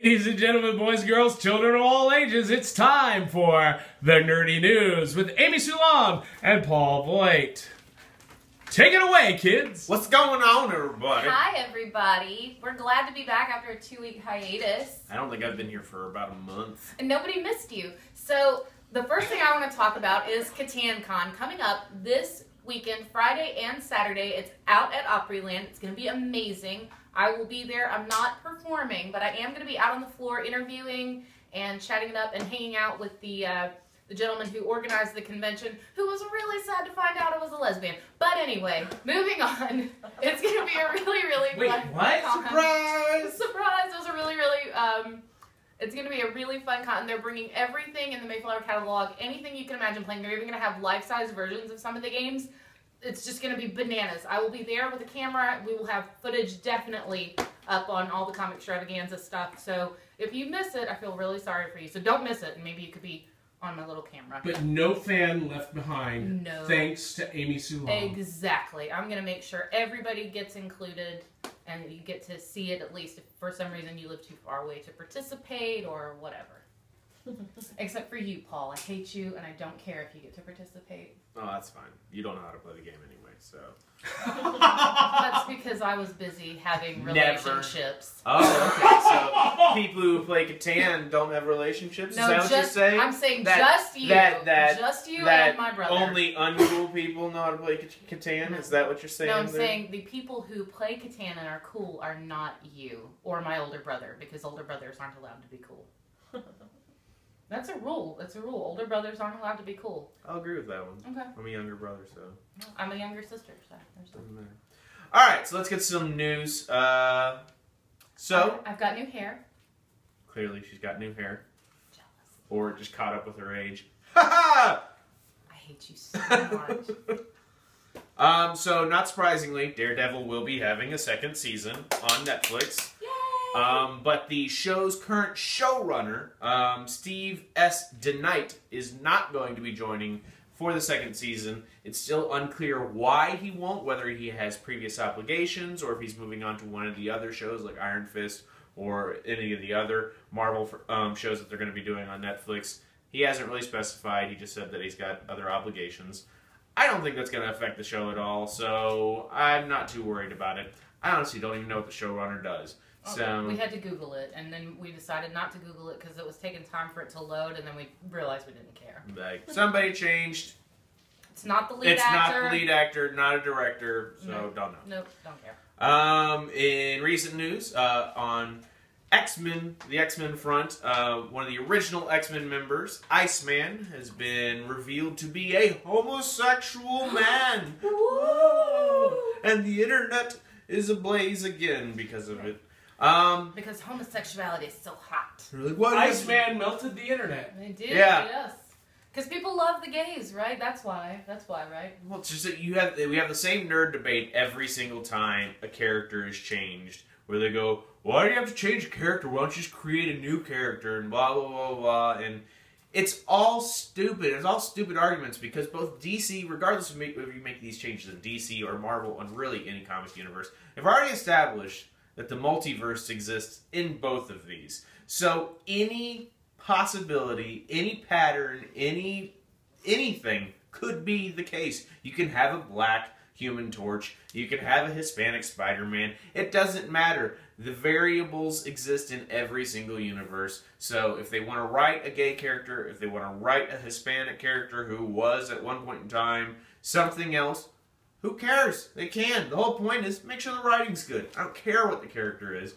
Ladies and gentlemen, boys, girls, children of all ages, it's time for the Nerdy News with Amy Sulam and Paul Voigt. Take it away, kids. What's going on, everybody? Hi, everybody. We're glad to be back after a 2-week hiatus. I don't think I've been here for about a month. And nobody missed you. So, the first thing I want to talk about is CatanCon coming up this weekend, Friday and Saturday. It's out at Opryland. It's going to be amazing. I will be there. I'm not performing, but I am going to be out on the floor interviewing and chatting it up and hanging out with the gentleman who organized the convention, who was really sad to find out I was a lesbian. But anyway, moving on. It's going to be a really fun what? con. Surprise! Surprise! It was a really it's going to be a really fun con. They're bringing everything in the Mayflower catalog, anything you can imagine playing. They're even going to have life-size versions of some of the games. It's just going to be bananas. I will be there with a camera. We will have footage definitely up on all the Comixstravaganza stuff. So if you miss it, I feel really sorry for you. So don't miss it, and maybe you could be on my little camera. But no fan left behind. No. Thanks to Amy Sulam. Exactly. I'm going to make sure everybody gets included, and you get to see it at least if for some reason you live too far away to participate or whatever. Except for you, Paul. I hate you, and I don't care if you get to participate. Oh, that's fine. You don't know how to play the game anyway, so. That's because I was busy having relationships. Oh, okay. So people who play Catan don't have relationships? No, Is that what you're saying? I'm saying just you. Just you and my brother. Only uncool people know how to play Catan? No. Is that what you're saying? No, I'm saying the people who play Catan and are cool are not you or my older brother, because older brothers aren't allowed to be cool. That's a rule. It's a rule. Older brothers aren't allowed to be cool. I'll agree with that one. Okay. I'm a younger brother, so. I'm a younger sister, so. Doesn't matter. Alright, so let's get some news. I've got new hair. Clearly, she's got new hair. Jealous. Or just caught up with her age. Ha I hate you so much. So, not surprisingly, Daredevil will be having a second season on Netflix. But the show's current showrunner, Steve S. DeKnight, is not going to be joining for the second season. It's still unclear why he won't, whether he has previous obligations or if he's moving on to one of the other shows like Iron Fist or any of the other Marvel shows that they're going to be doing on Netflix. He hasn't really specified. He just said that he's got other obligations. I don't think that's going to affect the show at all, so I'm not too worried about it. I honestly don't even know what the showrunner does. So, we had to Google it, and then we decided not to Google it because it was taking time for it to load, and then we realized we didn't care. Like, somebody changed. It's not the lead actor. It's not the lead actor, not a director, so don't know. Nope, don't care. In recent news, on X-Men, the X-Men front, one of the original X-Men members, Iceman, has been revealed to be a homosexual man. Woo! And the internet is ablaze again because of it. Because homosexuality is so hot. Really, what Iceman melted the internet. They did, Yeah. yes. Because people love the gays, right? That's why, right? Well, it's just that we have the same nerd debate every single time a character is changed, where they go, "Why do you have to change a character? Why don't you just create a new character?" and blah blah blah blah. And it's all stupid. It's all stupid arguments because both DC, regardless of if you make these changes in DC or Marvel, and really any comics universe, have already established that the multiverse exists in both of these. So any possibility, any pattern, anything could be the case. You can have a black Human Torch. You can have a Hispanic Spider-Man. It doesn't matter. The variables exist in every single universe. So if they want to write a gay character, if they want to write a Hispanic character who was at one point in time something else, who cares? They can. The whole point is make sure the writing's good. I don't care what the character is.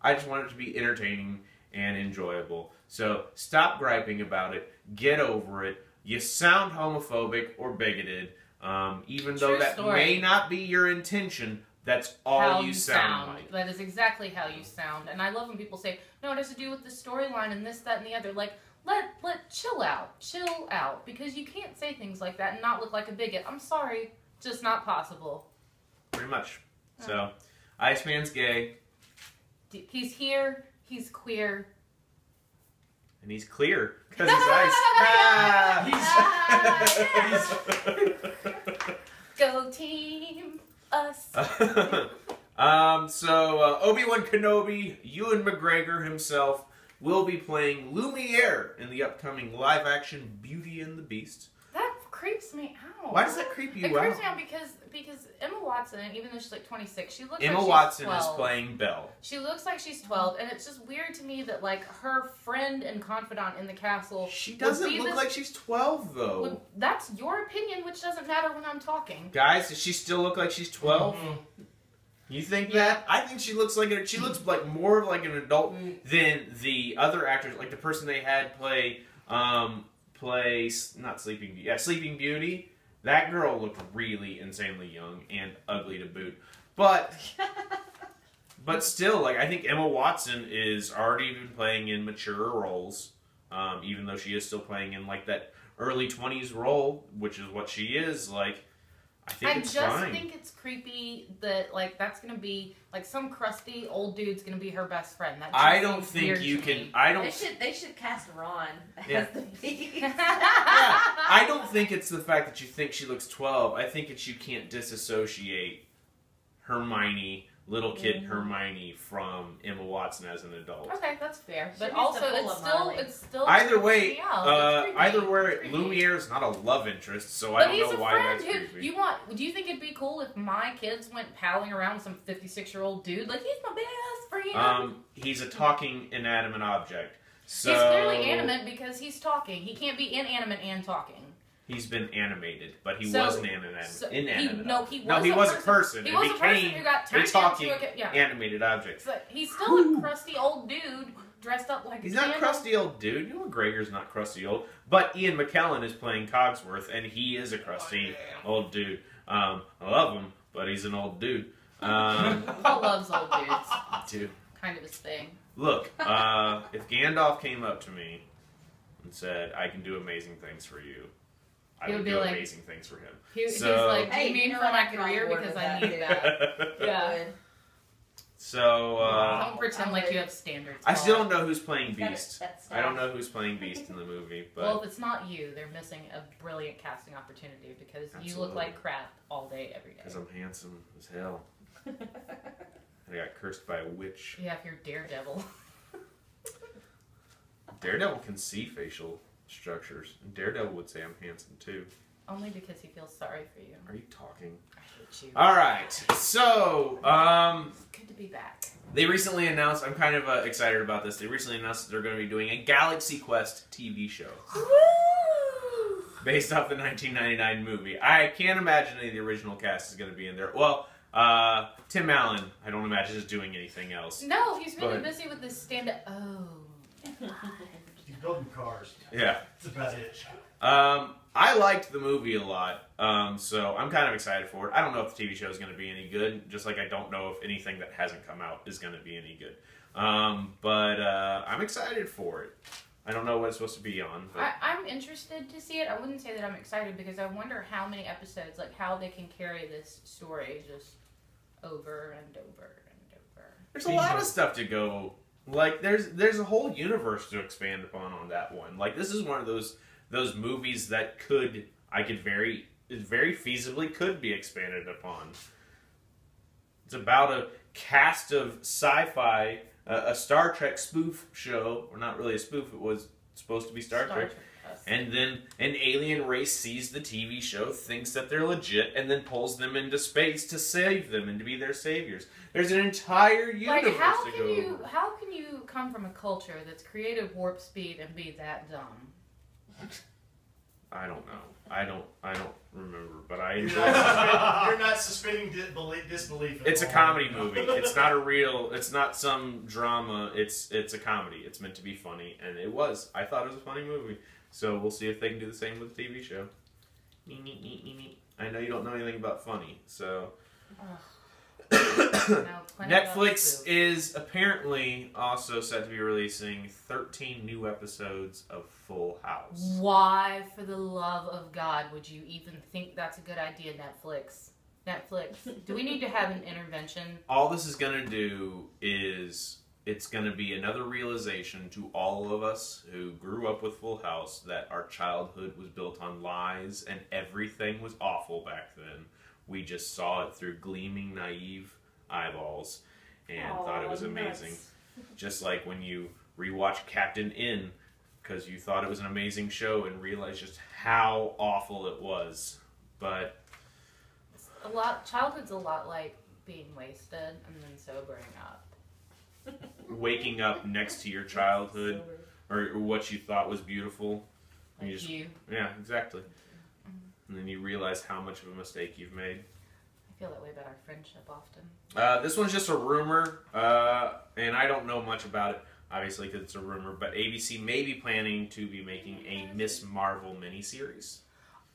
I just want it to be entertaining and enjoyable. So stop griping about it. Get over it. You sound homophobic or bigoted. Even though that may not be your intention, that's all you sound like. That is exactly how you sound. And I love when people say, no, it has to do with the storyline and this, that, and the other. Like, chill out. Chill out. Because you can't say things like that and not look like a bigot. I'm sorry. Just not possible. Pretty much. So, Iceman's gay. He's here. He's queer. And he's clear. Because he's ice. Go team us. Obi-Wan Kenobi, Ewan McGregor himself, will be playing Lumiere in the upcoming live-action Beauty and the Beast. That creeps me out. Why does that creep you out? It creeps me out because Emma Watson, even though she's like 26, she looks like she's 12. Emma Watson is playing Belle. She looks like she's 12, and it's just weird to me that like her friend and confidant in the castle. She doesn't look like she's 12 though. That's your opinion, which doesn't matter when I'm talking. Guys, does she still look like she's 12? Mm-hmm. You think that? I think she looks like more of like an adult than the other actors, like the person they had play Sleeping Beauty. That girl looked really insanely young and ugly to boot. But still, like I think Emma Watson is already been playing in mature roles, even though she is still playing in like that early 20s role, which is what she is. Like I think it's fine. I just think it's creepy that like that's gonna be like some crusty old dude's gonna be her best friend. That I don't think you can. I don't. They should cast Ron as the Beast. Yeah, I don't think it's the fact that you think she looks 12. I think it's you can't disassociate Hermione, little kid Hermione, from Emma Watson as an adult. Okay, that's fair. But also, it's still. Either way, Lumiere is not a love interest, so I don't know why that's creepy. Do you think it'd be cool if my kids went palling around with some 56-year-old dude? Like, he's my best friend. He's a talking inanimate object. So he's clearly animate because he's talking. He can't be inanimate and talking. He's been animated, but he wasn't inanimate. He was a person. He was a person who got turned a talking into animated object. So he's still a crusty old dude dressed up like he's not a crusty old dude. Ewan McGregor's not crusty old, but Ian McKellen is playing Cogsworth, and he is a crusty old dude. I love him, but he's an old dude. Paul loves old dudes. Dude, kind of his thing. Look, if Gandalf came up to me and said, "I can do amazing things for you," I would do amazing things for him. He's like, "Hey, you mean for my career because I need that." Yeah. So don't pretend like you have standards. I still don't know who's playing Beast. I don't know who's playing Beast in the movie. But well, if it's not you, they're missing a brilliant casting opportunity because you look like crap all day, every day. Because I'm handsome as hell. I got cursed by a witch. Yeah, if you're Daredevil. Daredevil can see facial structures. And Daredevil would say I'm handsome too. Only because he feels sorry for you. Are you talking? I hate you. Alright, so, it's good to be back. They recently announced, I'm kind of excited about this, they recently announced that they're going to be doing a Galaxy Quest TV show. Woo! Based off the 1999 movie. I can't imagine any of the original cast is going to be in there. Well, Tim Allen, I don't imagine is doing anything else. No, he's really busy with this stand-up. He's building cars. Yeah. That's about it. I liked the movie a lot, so I'm kind of excited for it. I don't know if the TV show is going to be any good, just like I don't know if anything that hasn't come out is going to be any good. But I'm excited for it. I don't know what it's supposed to be on. But I'm interested to see it. I wouldn't say that I'm excited because I wonder how many episodes, like how they can carry this story just over and over and over. There's a lot of stuff to go. Like there's a whole universe to expand upon on that one. Like this is one of those movies that very feasibly could be expanded upon. It's about a cast of sci-fi, a Star Trek spoof show, or not really a spoof, it was supposed to be Star Trek. And then an alien race sees the TV show, thinks that they're legit, and then pulls them into space to save them and to be their saviors. There's an entire universe to go over. How can you come from a culture that's created warp speed and be that dumb? I don't know. I don't remember, but I enjoy it. You're not suspending disbelief. It's a comedy movie. It's not it's not some drama. It's a comedy. It's meant to be funny, and it was. I thought it was a funny movie. So we'll see if they can do the same with the TV show. I know you don't know anything about funny, so... Netflix is apparently also set to be releasing 13 new episodes of Full House. Why, for the love of God, would you even think that's a good idea, Netflix? Netflix, do we need to have an intervention? All this is going to do is... It's going to be another realization to all of us who grew up with Full House that our childhood was built on lies and everything was awful back then. We just saw it through gleaming, naive eyeballs and thought it was amazing. Nuts. Just like when you rewatch Captain N because you thought it was an amazing show and realized just how awful it was. But childhood's a lot like being wasted and then sobering up. waking up next to your childhood or what you thought was beautiful. And Like you. Yeah, exactly. And then you realize how much of a mistake you've made. I feel that way about our friendship often. This one's just a rumor, and I don't know much about it, obviously, because it's a rumor, but ABC may be planning to be making a Miss Marvel miniseries.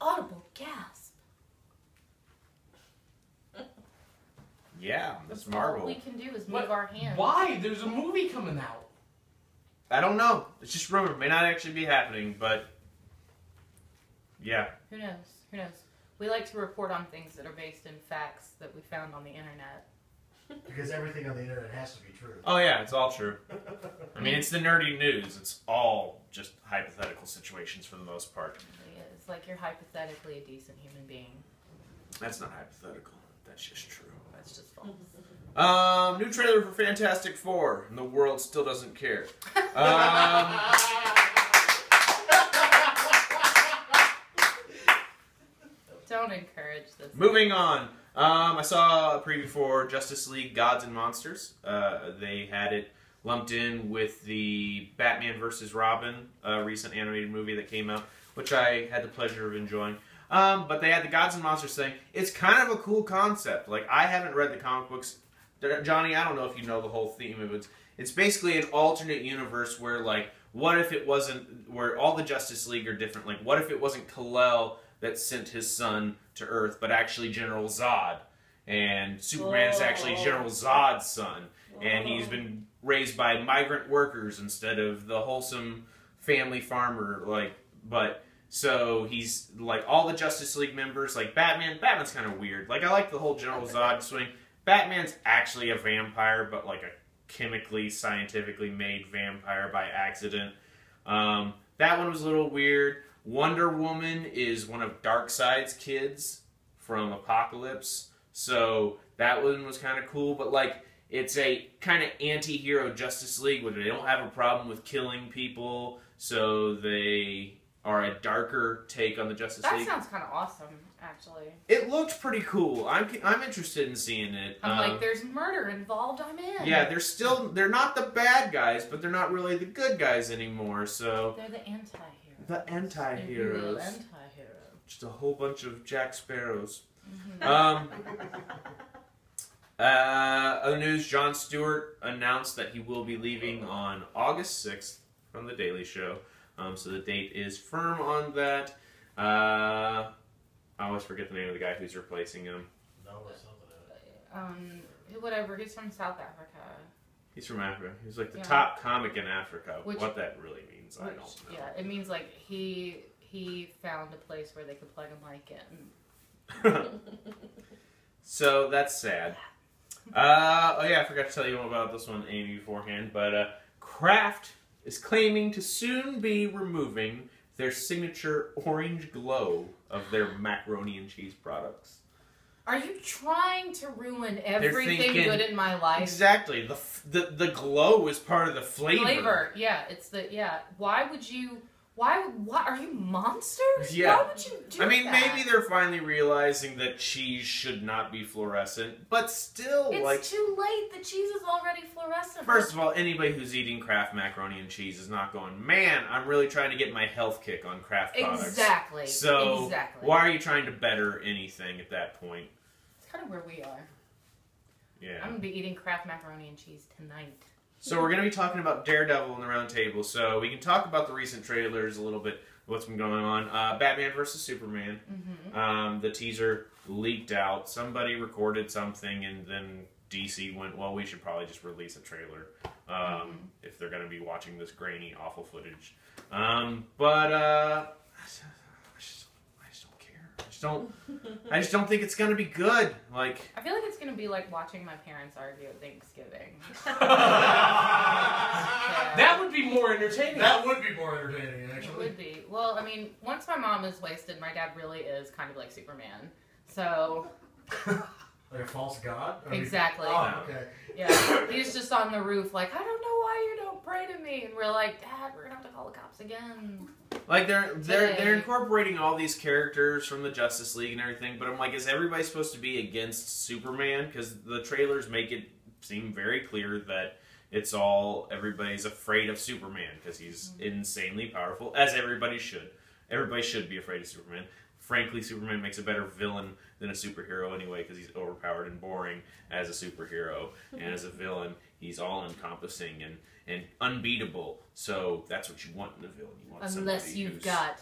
Audible gasp. Yeah, Miss All Marvel. we can do is move What? our hands. Why? There's a movie coming out. I don't know. It's just rumor. May not actually be happening, but yeah. Who knows? Who knows? We like to report on things that are based in facts that we found on the internet. Because everything on the internet has to be true. Oh yeah, it's all true. I mean, it's the nerdy news. It's all just hypothetical situations for the most part. It really is. Like you're hypothetically a decent human being. That's not hypothetical. That's just true. That's just false. New trailer for Fantastic Four, and the world still doesn't care. Don't encourage this. Moving on. I saw a preview for Justice League Gods and Monsters. They had it lumped in with the Batman vs. Robin recent animated movie that came out, which I had the pleasure of enjoying. But they had the Gods and Monsters thing. It's kind of a cool concept. Like, I haven't read the comic books. Johnny, I don't know if you know the whole theme of it. It's basically an alternate universe where, like, what if it wasn't, where all the Justice League are different. Like, what if it wasn't Kal-El that sent his son to Earth, but actually General Zod? And Superman is actually General Zod's son. And he's been raised by migrant workers instead of the wholesome family farmer, like, but... So he's, like, all the Justice League members, like Batman's kind of weird. Like, I like the whole General Zod swing. Batman's actually a vampire, but, like, a chemically, scientifically made vampire by accident. That one was a little weird. Wonder Woman is one of Darkseid's kids from Apocalypse. So that one was kind of cool, but, like, it's a kind of anti-hero Justice League where they don't have a problem with killing people, so they... are a darker take on the Justice League. That sounds kind of awesome, actually. It looked pretty cool. I'm interested in seeing it. I'm like, there's murder involved, I'm in. Yeah, they're not the bad guys, but they're not really the good guys anymore, so... They're the anti-heroes. The anti-heroes. Anti-hero. Just a whole bunch of Jack Sparrows. Mm-hmm. Other news, Jon Stewart announced that he will be leaving on August 6th from The Daily Show. So the date is firm on that. I always forget the name of the guy who's replacing him. No, it's something. Whatever, he's from South Africa. He's from Africa. He's like the Yeah. top comic in Africa. Which- what that really means, I don't know. Yeah, it means like he found a place where they could plug a mic in. So that's sad. Oh yeah, I forgot to tell you about this one, Amy, beforehand. But Kraft is claiming to soon be removing their signature orange glow of their macaroni and cheese products. Are you trying to ruin everything thinking- good in my life? Exactly. The glow is part of the flavor. Yeah, it's Why would you? Why are you monsters? Yeah. Why would you do I mean, that? maybe they're finally realizing that cheese should not be fluorescent, but still, It's like... too late. The cheese is already fluorescent. First of all, anybody who's eating Kraft macaroni and cheese is not going, man, I'm really trying to get my health kick on Kraft products. Exactly. So, exactly. why are you trying to better anything at that point? It's kind of where we are. Yeah. I'm gonna be eating Kraft macaroni and cheese tonight. So we're going to be talking about Daredevil in the round table. So we can talk about the recent trailers a little bit, what's been going on. Batman vs. Superman. Mm-hmm. The teaser leaked out. Somebody recorded something, and then DC went, well, we should probably just release a trailer if they're going to be watching this grainy, awful footage. I just don't think it's gonna be good. Like, I feel like it's gonna be like watching my parents argue at Thanksgiving. That would be more entertaining. That would be more entertaining, It actually. would be. Well, I mean, once my mom is wasted, my dad really is kind of like Superman. So, Like a false god? Exactly. Oh, okay. Yeah, he's just on the roof like, I don't know why you don't pray to me. And we're like, Dad, we're going to have to call the cops again. Like, they're incorporating all these characters from the Justice League and everything, but I'm like, is everybody supposed to be against Superman? Because the trailers make it seem very clear that it's all, everybody's afraid of Superman because he's insanely powerful, as everybody should. Everybody should be afraid of Superman. Frankly, Superman makes a better villain than a superhero anyway because he's overpowered and boring as a superhero. And as a villain, he's all-encompassing and unbeatable. So that's what you want in a villain. You want Unless you've got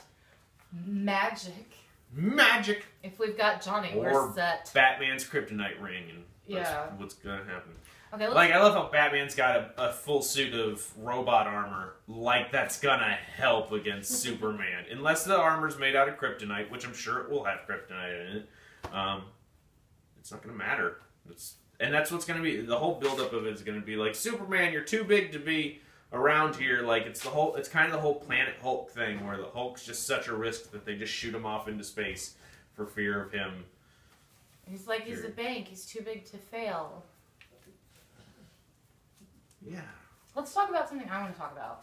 magic. Magic! If we've got Johnny, or we're set. Batman's kryptonite ring, and that's Yeah. what's going to happen. Okay, Like, I love how Batman's got a full suit of robot armor. Like, that's gonna help against Superman. Unless the armor's made out of kryptonite, which I'm sure it will have kryptonite in it. It's not gonna matter. And that's what's gonna be, the whole buildup of it is gonna be like, Superman, you're too big to be around here. Like, it's kind of the whole Planet Hulk thing, where the Hulk's just such a risk that they just shoot him off into space for fear of him. He's like, he's a bank. He's too big to fail. Yeah. Let's talk about something I want to talk about.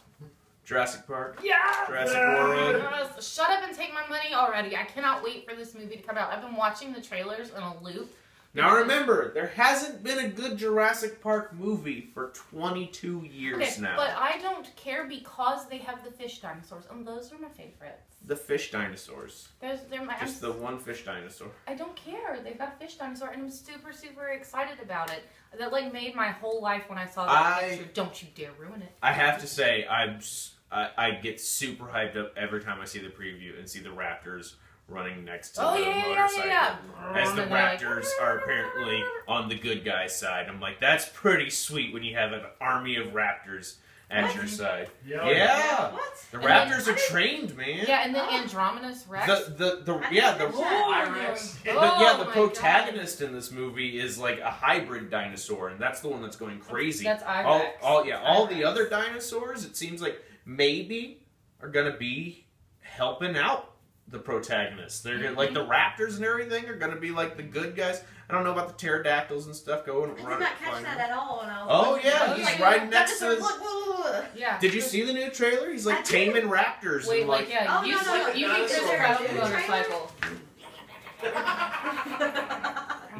Jurassic Park. Yeah! Jurassic World. Yes. Shut up and take my money already. I cannot wait for this movie to come out. I've been watching the trailers in a loop. Now remember, there hasn't been a good Jurassic Park movie for 22 years now. But I don't care because they have the fish dinosaurs, and those are my favorites. The fish dinosaurs. They're my, Just the one fish dinosaur. I don't care. They've got a fish dinosaur, and I'm super, super excited about it. That like made my whole life when I saw that picture. Don't you dare ruin it. I have to say, I get super hyped up every time I see the preview and see the raptors running next to the motorcycle. As the raptors are apparently on the good guy's side. I'm like, that's pretty sweet when you have an army of raptors at your side. Yeah. What? The raptors are trained, man. Yeah, and then Andromedus Rex. The protagonist in this movie is like a hybrid dinosaur, and that's the one that's going crazy. That's Irex. All the other dinosaurs, it seems like maybe are gonna be helping out the protagonist. They're gonna, like the raptors and everything are gonna be like the good guys. I don't know about the pterodactyls and stuff going I did running. not catch that at all when I was Oh watching yeah, it. he's riding next to. Yeah. Did you see the new trailer? He's like taming raptors. Wait, and like yeah, Oh, you no, no, you no, think there's no, a no, crowd no, motorcycle.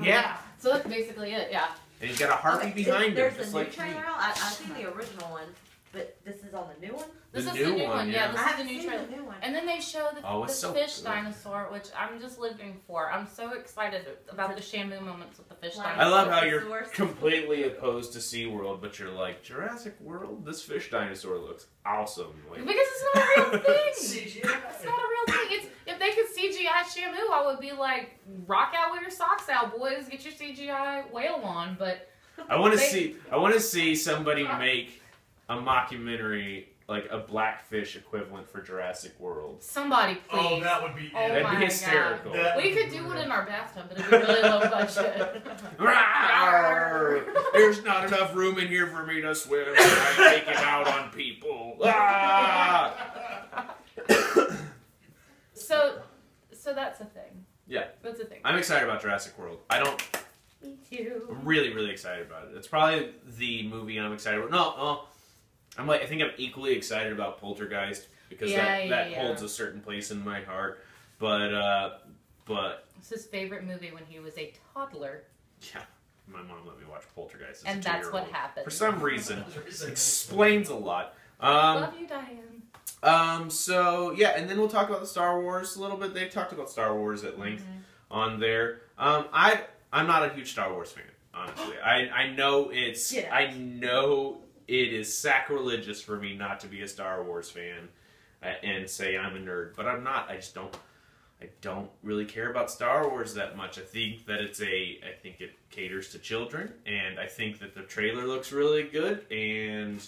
Yeah. So that's basically it. Yeah. And he's got a harpy behind him, There's just the new like trailer out. I've seen the original one, but this is on the new one. This The is new the new one, one. yeah. Yeah, this I is the haven't new seen trailer. the new one. And then they show the it's so fish good. dinosaur, which I'm just living for. I'm so excited about the Shamu moments with the fish Like- dinosaur. I love how the you're source. completely opposed to SeaWorld, but you're like, Jurassic World? This fish dinosaur looks awesome. Like, Because it's not a real thing. CGI. It's not a real thing. If they could CGI Shamu, I would be like, rock out with your socks out, boys. Get your CGI whale on. But I want to see somebody make a mockumentary, like a Blackfish equivalent for Jurassic World. somebody, please. Oh, that would be Oh That'd my be hysterical. God. We could do it in our bathtub, but it'd be really low budget. Rawr! There's not enough room in here for me to swim. I'm taking out on people. Ah! So that's a thing. Yeah. That's a thing. I'm excited about Jurassic World. Me too. I'm really, really excited about it. It's probably the movie I'm excited about. I think I'm equally excited about Poltergeist because that holds a certain place in my heart. But It's his favorite movie when he was a toddler, yeah, my mom let me watch Poltergeist as and a that's what 2-year-old. happened. For some reason, explains a lot. Love you, Diane. So yeah, and then we'll talk about the Star Wars a little bit. They've talked about Star Wars at length on there. I'm not a huge Star Wars fan, honestly. I know it is sacrilegious for me not to be a Star Wars fan and say I'm a nerd, but I'm not. I don't really care about Star Wars that much. I think that I think it caters to children, and I think that the trailer looks really good, and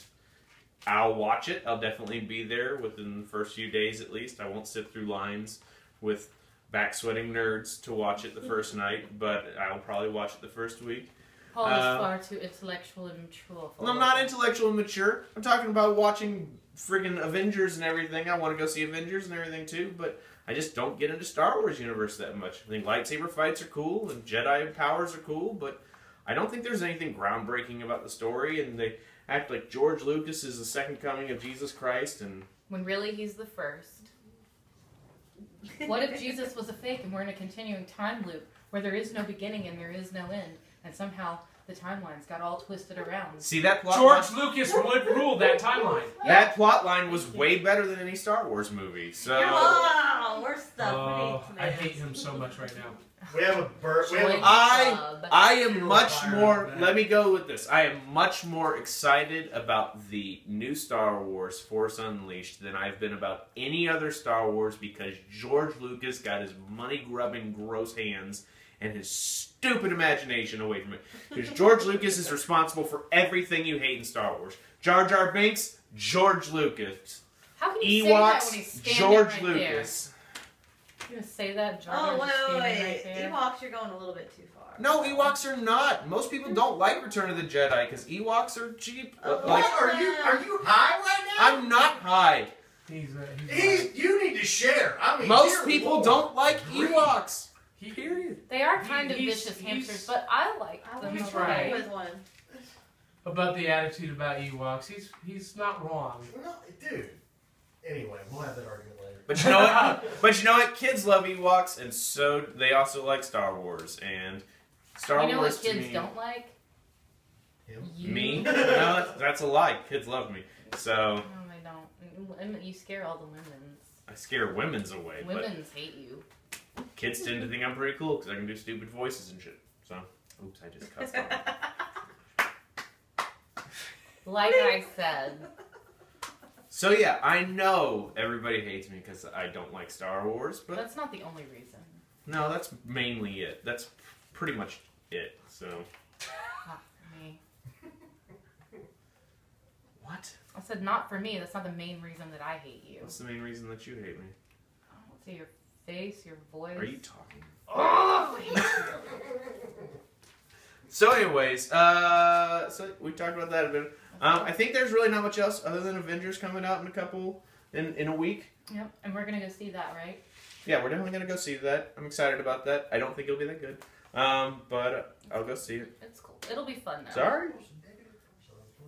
I'll watch it. I'll definitely be there within the first few days at least. I won't sit through lines with back-sweating nerds to watch it the first night, but I'll probably watch it the first week. Paul is far too intellectual and mature. Well, I'm not intellectual and mature. I'm talking about watching friggin' Avengers and everything. I want to go see Avengers and everything too, but I just don't get into Star Wars universe that much. I think lightsaber fights are cool and Jedi powers are cool, but I don't think there's anything groundbreaking about the story, and they act like George Lucas is the second coming of Jesus Christ, and when really he's the first. What if Jesus was a fake and we're in a continuing time loop where there is no beginning and there is no end, and somehow the timelines got all twisted around? see that plot George line, Lucas would rule that timeline. that plot line was way better than any Star Wars movie. So Oh, worse stuff. Oh, We need I tomatoes. hate him so much right now. We have a bird. We have Join a, I am Fuel much fire more. back. Let me go with this. I am much more excited about the new Star Wars Force Unleashed than I've been about any other Star Wars because George Lucas got his money-grubbing, gross hands and his stupid imagination away from it. Because George Lucas is responsible for everything you hate in Star Wars. Jar Jar Binks, George Lucas. How can you say that when Ewoks, he's standing George right Lucas. there? You gonna say that? Jar Oh, Jar's wait, standing wait, right there? Ewoks, you're going a little bit too far. No, Ewoks are not. Most people don't like Return of the Jedi because Ewoks are cheap. Oh, Like, what? Are you high right now? I'm not high. He's You need to share. I mean, Most dear people Lord. don't like Grief. Ewoks. Period. They are kind of He's- vicious he's- hamsters, but I like I them. was right. with one. about the attitude about Ewoks. He's not wrong. No, dude. Anyway, we'll have that argument later. But you know what? But you know what? Kids love Ewoks, and so they also like Star Wars. And Star You know Wars what kids to me, don't like? Him? You. me, no, that's a lie. Kids love me, so No, they don't. You scare all the women's. I scare women's away. Women's hate you. But kids tend to think I'm pretty cool because I can do stupid voices and shit. So, oops, I just cussed off. Like I said. So yeah, I know everybody hates me because I don't like Star Wars, but That's not the only reason. no, that's mainly it. That's pretty much it. So Not for me. what? I said not for me. That's not the main reason that I hate you. What's the main reason that you hate me? Let's say your face, your voice. Are you talking? Oh! So anyways, so we talked about that a bit. I think there's really not much else other than Avengers coming out in a week. Yep, and we're gonna go see that, right? Yeah, we're definitely gonna go see that. I'm excited about that. I don't think it'll be that good, but I'll go see it. It's cool. It'll be fun though. Sorry,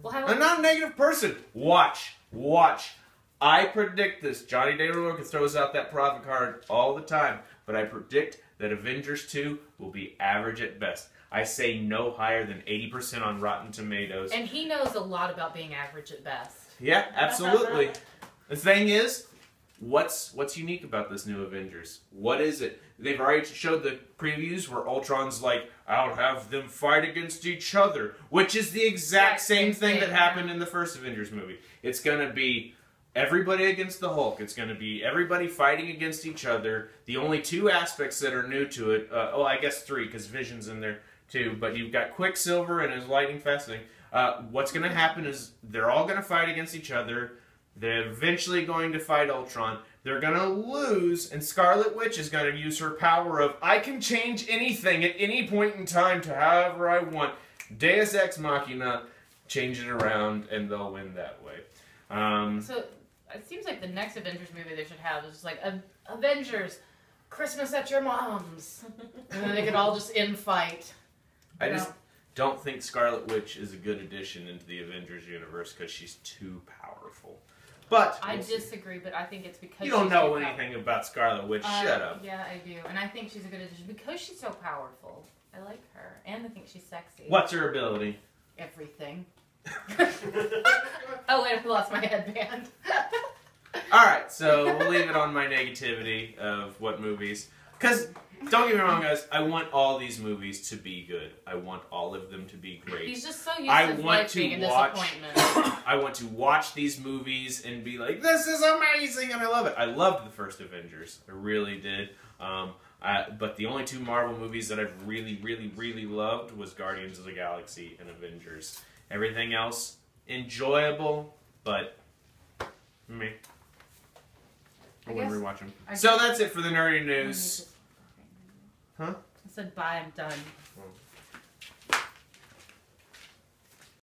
We'll have I'm not a negative person. Watch. I predict this. Johnny Day-Lewis throws out that profit card all the time, but I predict that Avengers 2 will be average at best. I say no higher than 80% on Rotten Tomatoes. And he knows a lot about being average at best. Yeah, absolutely. The thing is, what's unique about this new Avengers? What is it? They've already showed the previews where Ultron's like, I'll have them fight against each other, which is the exact same thing that happened in the first Avengers movie. It's going to be everybody against the Hulk. It's going to be everybody fighting against each other. The only two aspects that are new to it, well, I guess three, because Vision's in there too, but you've got Quicksilver and his lightning fast thing. What's going to happen is they're all going to fight against each other. They're eventually going to fight Ultron. They're going to lose, and Scarlet Witch is going to use her power of, I can change anything at any point in time to however I want. Deus Ex Machina, change it around, and they'll win that way. So it seems like the next Avengers movie they should have is just like Avengers, Christmas at your mom's, and then they could all just infight. I just don't think Scarlet Witch is a good addition into the Avengers universe because she's too powerful. But I disagree, but I think it's because you don't she's know too anything about Scarlet Witch. Shut up. Yeah, I do, and I think she's a good addition because she's so powerful. I like her, and I think she's sexy. What's her ability? Everything. Oh wait, I lost my headband. Alright, so we'll leave it on my negativity of what movies. Because, don't get me wrong, guys, I want all these movies to be good. I want all of them to be great. He's just so used I to want life to being a watch- disappointment. I want to watch these movies and be like, this is amazing, and I love it. I loved the first Avengers. I really did. But the only two Marvel movies that I've really, really, really loved was Guardians of the Galaxy and Avengers. Everything else, enjoyable, but me. I wouldn't guess- rewatch them. I So guess- that's it for the nerdy news. Huh? I said bye, I'm done. Well,